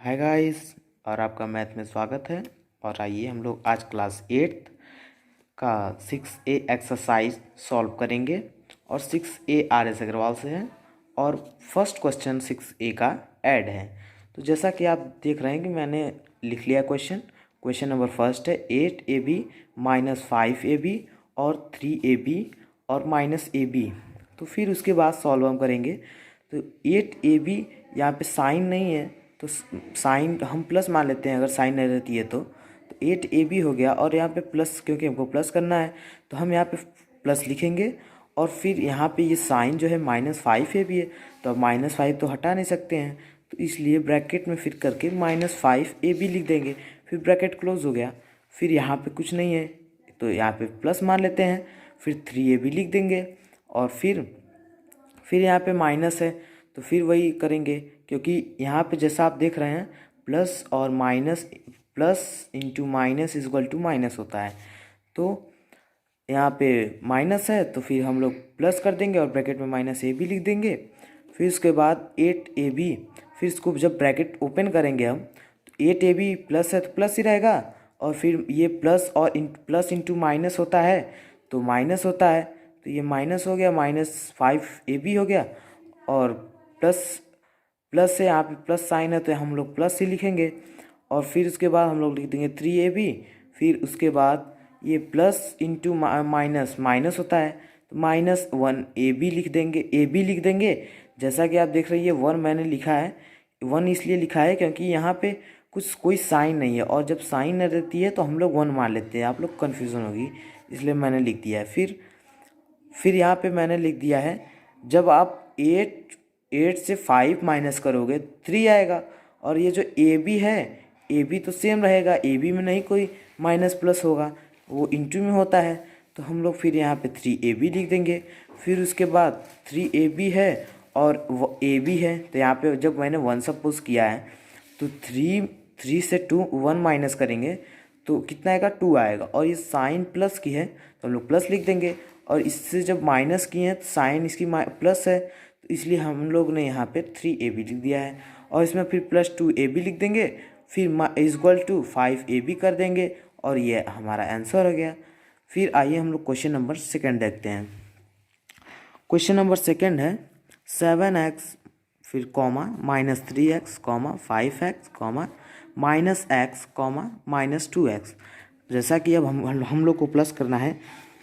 Hi guys. और आपका math में स्वागत है। और आइए हम लोग आज क्लास 8 का 6A एक्सरसाइज सॉल्व करेंगे। और 6A RS अग्रवाल से है और फर्स्ट क्वेश्चन 6A का ऐड है। तो जैसा कि आप देख रहे हैं कि मैंने लिख लिया क्वेश्चन नंबर फर्स्ट है 8AB माइनस 5AB और 3AB और माइनस AB। तो फिर उसके बाद सॉल्व हम करेंगे। तो 8AB यहाँ पे साइन नहीं है तो साइन हम प्लस मान लेते हैं, अगर साइन नहीं रहती है तो 8AB हो गया। और यहाँ पे प्लस, क्योंकि हमको प्लस करना है तो हम यहाँ पे प्लस लिखेंगे। और फिर यहाँ पे ये साइन जो है -5AB है तो अब -5 तो हटा नहीं सकते हैं, तो इसलिए ब्रैकेट में फिर करके -5AB लिख देंगे। फिर ब्रैकेट क्लोज हो गया। फिर यहाँ पे कुछ नहीं है तो यहाँ पे प्लस मान लेते हैं। फिर 3AB लिख देंगे। और फिर यहाँ पे माइनस है तो फिर वही करेंगे, क्योंकि यहाँ पे जैसा आप देख रहे हैं प्लस और minus, plus into minus is equal to minus होता है। तो यहाँ पे माइनस है तो फिर हम लोग प्लस कर देंगे और ब्रैकेट में -AB लिख देंगे। फिर उसके बाद 8AB, फिर इसको जब ब्रैकेट ओपन करेंगे हम तो 8AB प्लस है तो प्लस ही रहेगा। और फिर ये प्लस और प्लस इंटू माइनस होता है तो माइनस होता है, तो ये माइनस हो गया, -5AB हो गया। और प्लस प्लस से यहाँ पे प्लस साइन है तो हम लोग प्लस ही लिखेंगे। और फिर उसके बाद हम लोग लिख देंगे 3AB। फिर उसके बाद ये प्लस इंटू माइनस माइनस होता है तो -1AB लिख देंगे, AB लिख देंगे। जैसा कि आप देख रहे हैं 1 मैंने लिखा है, 1 इसलिए लिखा है क्योंकि यहाँ पे कोई साइन नहीं है, और जब साइन नहीं रहती है तो हम लोग 1 मान लेते हैं। आप लोग कन्फ्यूज़न होगी इसलिए मैंने लिख दिया है। फिर यहाँ पे मैंने लिख दिया है जब आप 8 से 5 माइनस करोगे 3 आएगा। और ये जो AB है, AB तो सेम रहेगा, AB में नहीं कोई माइनस प्लस होगा, वो इंटू में होता है। तो हम लोग फिर यहाँ पे 3AB लिख देंगे। फिर उसके बाद 3AB है और वो AB है, तो यहाँ पे जब मैंने 1 सपोज किया है तो 3 से 1 माइनस करेंगे तो कितना आएगा, 2 आएगा। और ये साइन प्लस की है तो हम लोग प्लस लिख देंगे। और इससे जब माइनस की है तो साइन इसकी प्लस है तो इसलिए हम लोग ने यहाँ पे 3AB लिख दिया है। और इसमें फिर +2AB लिख देंगे, फिर इक्वल टू 5AB कर देंगे और ये हमारा आंसर हो गया। फिर आइए हम लोग क्वेश्चन नंबर सेकंड देखते हैं। क्वेश्चन नंबर सेकंड है 7x फिर comma -3x comma 5x comma -x comma -2x। जैसा कि अब हम लोग को प्लस करना है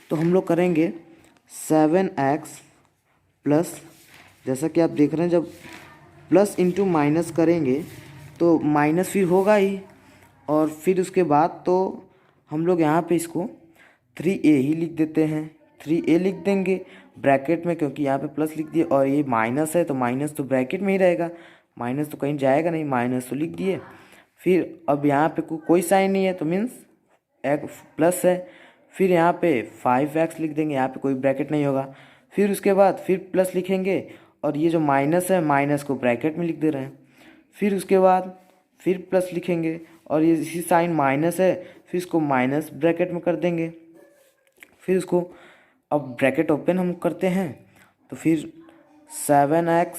तो हम लोग करेंगे 7x प्लस, जैसा कि आप देख रहे हैं जब प्लस इंटू माइनस करेंगे तो माइनस फिर होगा ही। और फिर उसके बाद तो हम लोग यहाँ पे इसको 3A ही लिख देते हैं, 3A लिख देंगे ब्रैकेट में, क्योंकि यहाँ पे प्लस लिख दिए और ये माइनस है तो माइनस तो ब्रैकेट में ही रहेगा, माइनस तो कहीं जाएगा नहीं, माइनस तो लिख दिए। फिर अब यहाँ पे कोई साइन नहीं है तो मीन्स एक प्लस है। फिर यहाँ पे 5x लिख देंगे, यहाँ पे कोई ब्रैकेट नहीं होगा। फिर उसके बाद फिर प्लस लिखेंगे और ये जो माइनस है माइनस को ब्रैकेट में लिख दे रहे हैं। फिर उसके बाद फिर प्लस लिखेंगे और ये इसी साइन माइनस है, फिर इसको माइनस ब्रैकेट में कर देंगे। फिर उसको अब ब्रैकेट ओपन हम करते हैं तो फिर 7x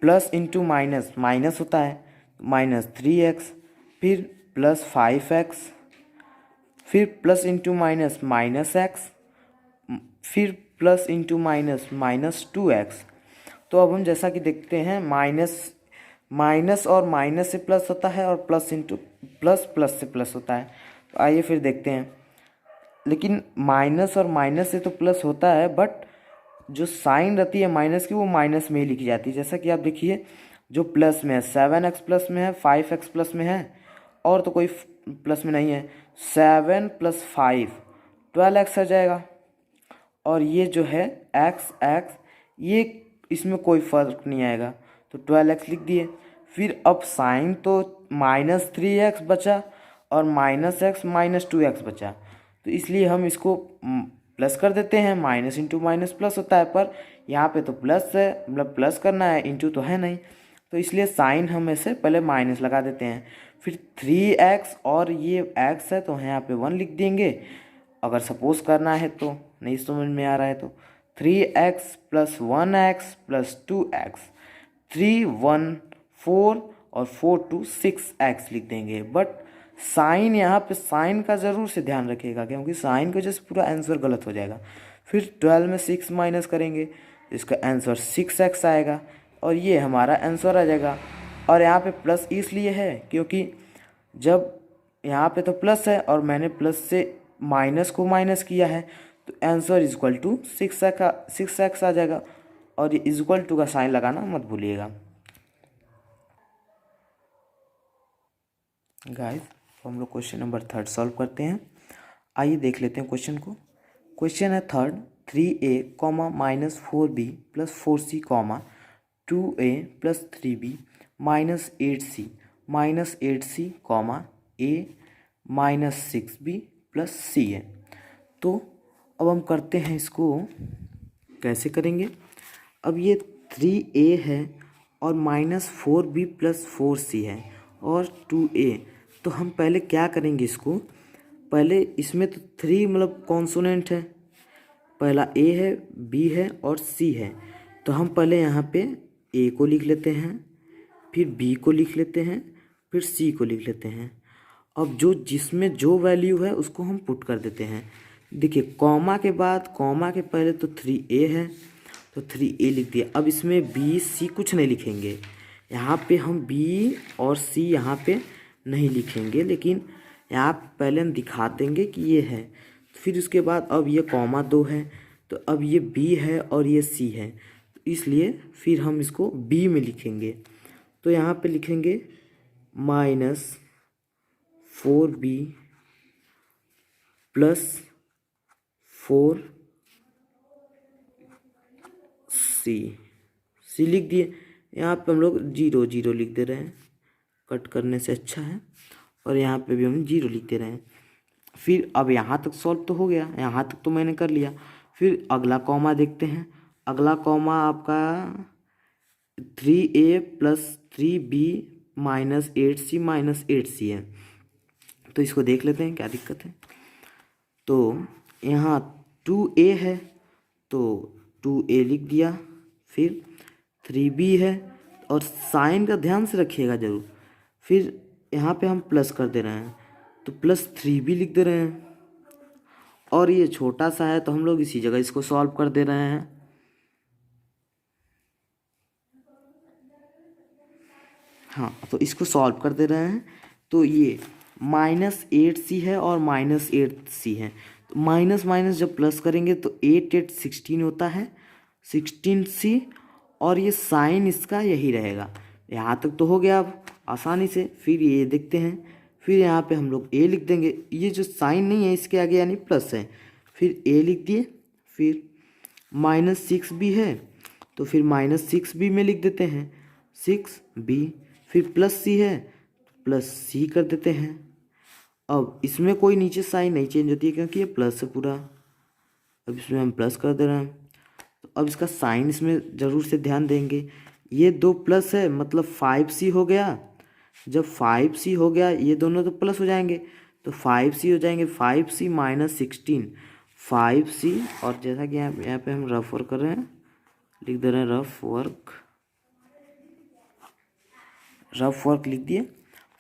plus into minus minus होता है -3x, फिर +5x, फिर प्लस इंटू माइनस -x, फिर प्लस इंटू माइनस -2x। तो अब हम जैसा कि देखते हैं माइनस और माइनस से प्लस होता है और प्लस इंटू प्लस से प्लस होता है। तो आइए फिर देखते हैं। लेकिन माइनस और माइनस से तो प्लस होता है, बट जो साइन रहती है माइनस की वो माइनस में ही लिखी जाती है। जैसा कि आप देखिए जो प्लस में है 7x प्लस में है, 5x प्लस में है, और तो कोई प्लस में नहीं है। 7 + 5 12x आ जाएगा। और ये जो है x ये इसमें कोई फ़र्क नहीं आएगा तो 12x लिख दिए। फिर अब साइन तो -3x बचा और -x -2x बचा, तो इसलिए हम इसको प्लस कर देते हैं। माइनस इंटू माइनस प्लस होता है, पर यहाँ पे तो प्लस है, मतलब प्लस करना है, इंटू तो है नहीं, तो इसलिए साइन हम ऐसे पहले माइनस लगा देते हैं। फिर 3x और ये x है तो यहाँ पे 1 लिख देंगे, अगर सपोज करना है तो, नहीं समझ में आ रहा है तो 3x + 1x + 2x, 3 1 4 और 4 to 6x लिख देंगे। बट साइन, यहाँ पे साइन का ज़रूर से ध्यान रखिएगा क्योंकि साइन की वजह से पूरा आंसर गलत हो जाएगा। फिर 12 में 6 माइनस करेंगे, इसका आंसर 6x आएगा और ये हमारा आंसर आ जाएगा। और यहाँ पे प्लस इसलिए है क्योंकि जब यहाँ पे तो प्लस है और मैंने प्लस से माइनस को माइनस किया है, तो आंसर इक्वल टू 6x आ जाएगा। और ये इक्वल टू का साइन लगाना मत भूलिएगा गाइस। तो हम लोग क्वेश्चन नंबर 3 सॉल्व करते हैं। आइए देख लेते हैं क्वेश्चन को। क्वेश्चन है 3, 3a, -4b + 4c, 2a + 3b -8c, -8c, a -6b + c है। तो अब हम करते हैं इसको, कैसे करेंगे। अब ये 3a है और -4b + 4c है और 2a, तो हम पहले क्या करेंगे इसको, पहले इसमें तो 3 मतलब कॉन्सोनेंट है, पहला a है, b है और c है। तो हम पहले यहाँ पे a को लिख लेते हैं, फिर b को लिख लेते हैं, फिर c को लिख लेते हैं। अब जो जिसमें जो वैल्यू है उसको हम पुट कर देते हैं। देखिए कॉमा के बाद, कॉमा के पहले तो 3a है तो 3a लिख दिया। अब इसमें b c कुछ नहीं लिखेंगे, यहाँ पे हम b और c यहाँ पे नहीं लिखेंगे, लेकिन यहाँ पहले हम दिखा देंगे कि ये है। फिर उसके बाद अब ये कॉमा 2 है, तो अब ये b है और ये c है, तो इसलिए फिर हम इसको b में लिखेंगे। तो यहाँ पे लिखेंगे -4b + 4c लिख दिए। यहाँ पे हम लोग 0 0 लिख दे रहे हैं, कट करने से अच्छा है। और यहाँ पे भी हम 0 लिख दे रहे हैं। फिर अब यहाँ तक सॉल्व तो हो गया, यहाँ तक तो मैंने कर लिया। फिर अगला कॉमा देखते हैं। अगला कॉमा आपका 3a + 3b -8c -8c है। तो इसको देख लेते हैं क्या दिक्कत है। तो यहाँ 2a है तो 2a लिख दिया, फिर 3b है और साइन का ध्यान से रखिएगा ज़रूर। फिर यहाँ पे हम प्लस कर दे रहे हैं तो +3b लिख दे रहे हैं। और ये छोटा सा है तो हम लोग इसी जगह इसको सॉल्व कर दे रहे हैं। हाँ, तो इसको सॉल्व कर दे रहे हैं। तो ये -8c है और -8c है, तो माइनस माइनस जब प्लस करेंगे तो 8 8 16 होता है, 16c। और ये साइन इसका यही रहेगा। यहाँ तक तो हो गया अब आसानी से। फिर ये देखते हैं, फिर यहाँ पे हम लोग a लिख देंगे। ये जो साइन नहीं है इसके आगे यानी प्लस है, फिर a लिख दिए। फिर -6b है तो फिर -6b में लिख देते हैं 6b। फिर +c है +c कर देते हैं। अब इसमें कोई नीचे साइन नहीं चेंज होती है क्योंकि ये प्लस है पूरा। अब इसमें हम प्लस कर दे रहे हैं, तो अब इसका साइन इसमें ज़रूर से ध्यान देंगे। ये 2 प्लस है मतलब 5c हो गया। जब 5c हो गया ये दोनों तो प्लस हो जाएंगे, तो 5c हो जाएंगे। 5c -16 5c। और जैसा कि यहाँ पे हम रफ वर्क कर रहे हैं, लिख दे रहे हैं रफ वर्क लिख दिए।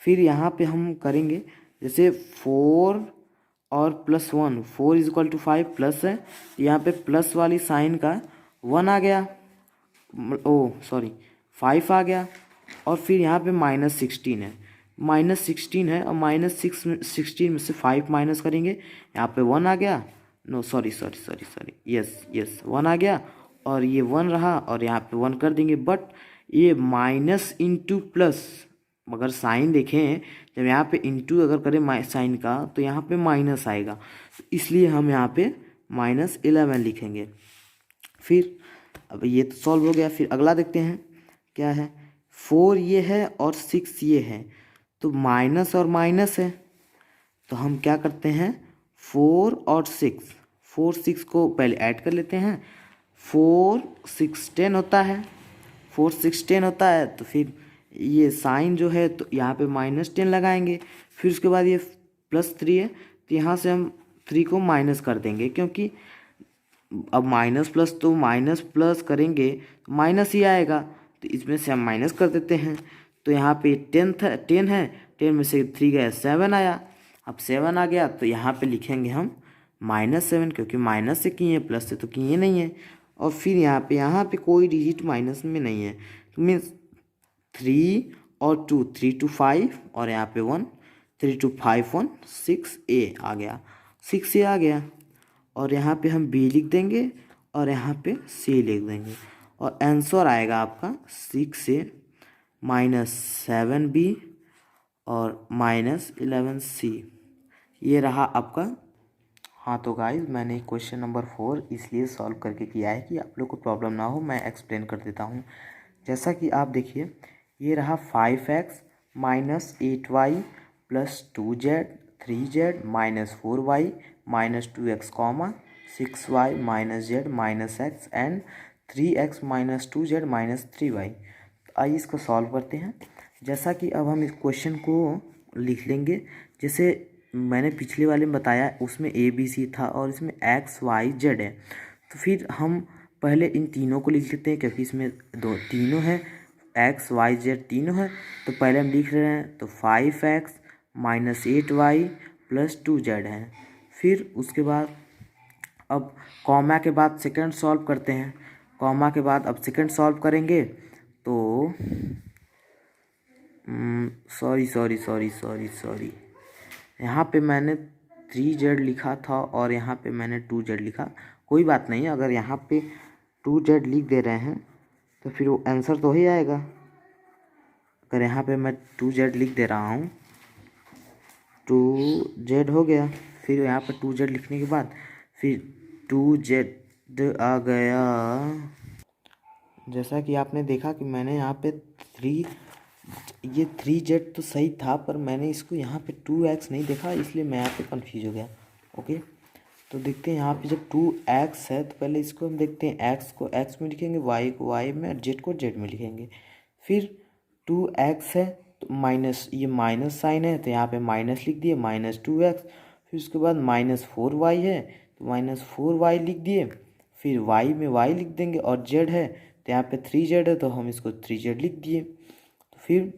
फिर यहाँ पे हम करेंगे जैसे 4 और +1, 4 = 5 प्लस है, यहाँ पे प्लस वाली साइन का 1 आ गया, ओ सॉरी 5 आ गया। और फिर यहाँ पे -16 है, -16 है और -16 में से 5 माइनस करेंगे, यहाँ पे 1 आ गया। नो सॉरी यस 1 आ गया और ये 1 रहा और यहाँ पे 1 कर देंगे। बट ये माइनस इंटू प्लस, अगर साइन देखें जब यहाँ पे इंटू अगर करें साइन का तो यहाँ पे माइनस आएगा, तो इसलिए हम यहाँ पे -11 लिखेंगे। फिर अब ये तो सॉल्व हो गया। फिर अगला देखते हैं क्या है। 4 ये है और 6 ये है, तो माइनस और माइनस है, तो हम क्या करते हैं 4 और 6 को पहले ऐड कर लेते हैं। 4 6 10 होता है, 4 6 10 होता है। तो फिर ये साइन जो है तो यहाँ पे -10 लगाएंगे। फिर उसके बाद ये +3 है तो यहाँ से हम 3 को माइनस कर देंगे, क्योंकि अब माइनस प्लस तो माइनस प्लस करेंगे तो माइनस ही आएगा, तो इसमें से हम माइनस कर देते हैं। तो यहाँ पे 10 है, 10 में से 3 गया 7 आया। अब 7 आ गया तो यहाँ पे लिखेंगे हम -7, क्योंकि माइनस से किए हैं, प्लस से तो किए नहीं है। और फिर यहाँ पे कोई डिजिट माइनस में नहीं है, तो मीन्स 3 और 2, 3 to 5 और यहाँ पे 1, 3 to 5 1, 6A आ गया, 6A आ गया। और यहाँ पे हम B लिख देंगे और यहाँ पे C लिख देंगे, और आंसर आएगा आपका 6A -7B और -11C। ये रहा आपका। हाँ तो गाइस, मैंने क्वेश्चन नंबर 4 इसलिए सॉल्व करके किया है कि आप लोग को प्रॉब्लम ना हो, मैं एक्सप्लेन कर देता हूँ। जैसा कि आप देखिए, ये रहा 5x -8y + 2z 3z -4y -2x, 6y -z -x and 3x -2z -3y। आइए इसको सॉल्व करते हैं। जैसा कि अब हम इस क्वेश्चन को लिख लेंगे, जैसे मैंने पिछले वाले में बताया, उसमें ABC था और इसमें x y z है। तो फिर हम पहले इन तीनों को लिख लेते हैं, क्योंकि इसमें तीनों है, x y z तीनों है। तो पहले हम लिख रहे हैं, तो 5x -8y + 2z है। फिर उसके बाद अब कॉमा के बाद सेकंड सॉल्व करते हैं। कॉमा के बाद अब सेकंड सॉल्व करेंगे तो सॉरी, यहाँ पे मैंने 3z लिखा था और यहाँ पे मैंने 2z लिखा। कोई बात नहीं, अगर यहाँ पे 2z लिख दे रहे हैं तो फिर वो आंसर तो ही आएगा। अगर यहाँ पे मैं 2z लिख दे रहा हूँ, 2z हो गया। फिर यहाँ पे 2z लिखने के बाद फिर 2z आ गया। जैसा कि आपने देखा कि मैंने यहाँ पे 3z तो सही था, पर मैंने इसको यहाँ पे 2x नहीं देखा, इसलिए मैं यहाँ पे कंफ्यूज हो गया। ओके, तो देखते हैं यहाँ पे जब 2x है तो पहले इसको हम देखते हैं, x को x में लिखेंगे, y को y में, और z को z में लिखेंगे। फिर 2x है तो माइनस, ये माइनस साइन है तो यहाँ पे माइनस लिख दिए, -2x। फिर उसके बाद -4y है तो -4y लिख दिए। फिर y में y लिख देंगे, और z है तो यहाँ पे 3z है तो हम इसको 3z लिख दिए। तो फिर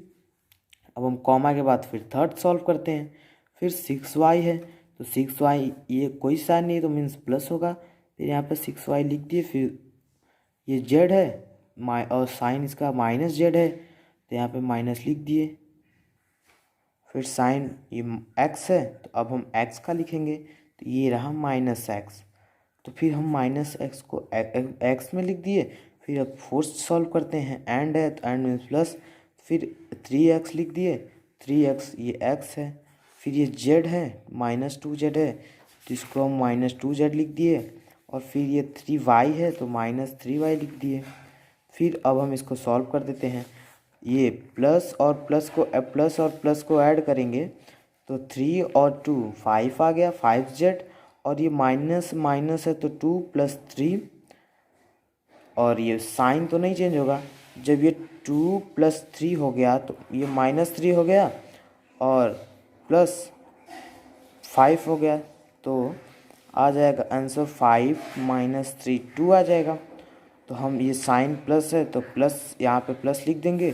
अब हम कॉमा के बाद फिर थर्ड सॉल्व करते हैं। फिर 6y है तो 6y, ये कोई साइन नहीं तो मीन्स प्लस होगा। फिर यहाँ पे 6y लिख दिए। फिर ये z है और साइन इसका -z है तो यहाँ पे माइनस लिख दिए। फिर साइन ये x है तो अब हम x का लिखेंगे, तो ये रहा -x। तो फिर हम -x को x में लिख दिए। फिर अब फोर्थ सॉल्व करते हैं, एंड है तो एंड मीन्स प्लस। फिर 3x लिख दिए, 3x ये x है। फिर ये z है, -2z है तो इसको हम -2z लिख दिए। और फिर ये 3y है तो -3y लिख दिए। फिर अब हम इसको सॉल्व कर देते हैं। ये प्लस और प्लस को ऐड करेंगे तो 3 और 2 5 आ गया, 5z। और ये माइनस माइनस है तो 2 + 3, और ये साइन तो नहीं चेंज होगा। जब ये 2 + 3 हो गया तो ये -3 हो गया और +5 हो गया, तो आ जाएगा आंसर 5 - 3 2 आ जाएगा। तो हम ये साइन प्लस है तो प्लस, यहाँ पे प्लस लिख देंगे।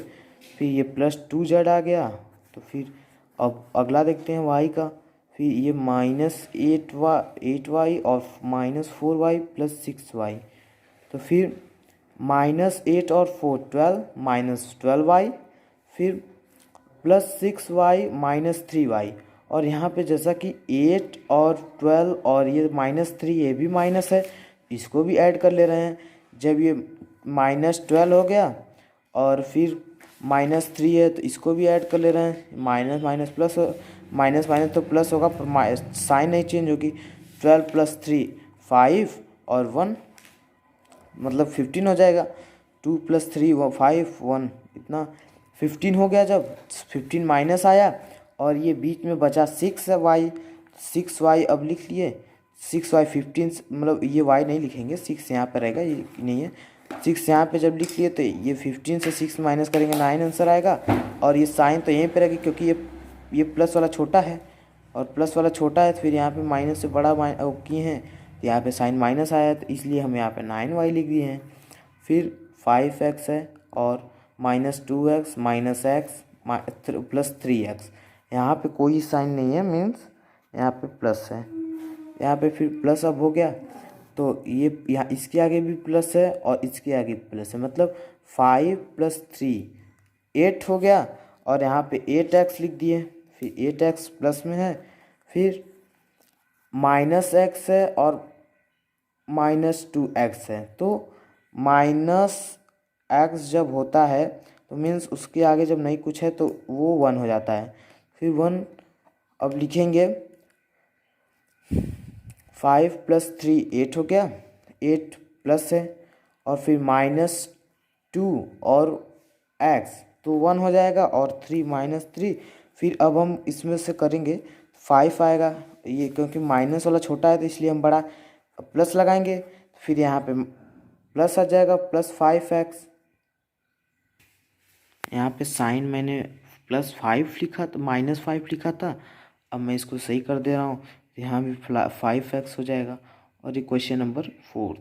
फिर ये +2z आ गया। तो फिर अब अगला देखते हैं y का। फिर ये -8y और -4y + 6y। तो फिर -8 और 4 12 -12y। फिर +6y -3y। और यहाँ पे जैसा कि 8 और 12 और ये -3 ये भी माइनस है, इसको भी ऐड कर ले रहे हैं। जब ये -12 हो गया और फिर -3 है तो इसको भी ऐड कर ले रहे हैं। Minus minus plus, minus minus तो प्लस होगा, पर साइन नहीं चेंज होगी। 12 + 3 5 और 1 मतलब 15 हो जाएगा। 2 + 3 5 1 इतना 15 हो गया। जब 15 माइनस आया और ये बीच में बचा 6y अब लिख लिए। 6y 15 मतलब ये y नहीं लिखेंगे, 6 यहाँ पर रहेगा, ये नहीं है। 6 यहाँ पे जब लिख लिए तो ये 15 से 6 माइनस करेंगे 9 आंसर आएगा। और ये साइन तो यहीं पे रहेगी क्योंकि ये प्लस वाला छोटा है और प्लस वाला छोटा है, तो फिर यहाँ पे माइनस से बड़ा किए हैं तो यहाँ पे साइन माइनस आया, तो इसलिए हम यहाँ पे 9y लिख दिए हैं। फिर 5x है और -2x -x प्लस 3x। यहाँ पे कोई साइन नहीं है, मीन्स यहाँ पे प्लस है। यहाँ पे फिर प्लस अब हो गया, तो ये यहाँ इसके आगे भी प्लस है और इसके आगे भी प्लस है, मतलब 5 + 3 8 हो गया। और यहाँ पे 8x लिख दिए, फिर 8x प्लस में है, फिर -x है और -2x है। तो -x जब होता है तो मीन्स उसके आगे जब नहीं कुछ है तो वो 1 हो जाता है। फिर 1 अब लिखेंगे, 5 + 3 8 हो गया, 8 प्लस है और फिर -2 और x तो 1 हो जाएगा और 3 -3। फिर अब हम इसमें से करेंगे 5 आएगा, ये क्योंकि माइनस वाला छोटा है तो इसलिए हम बड़ा प्लस लगाएंगे। फिर यहाँ पे प्लस आ जाएगा +5x। यहाँ पे साइन मैंने +5 लिखा था, -5 लिखा था, अब मैं इसको सही कर दे रहा हूँ, यहाँ भी 5x हो जाएगा। और ये क्वेश्चन नंबर 4।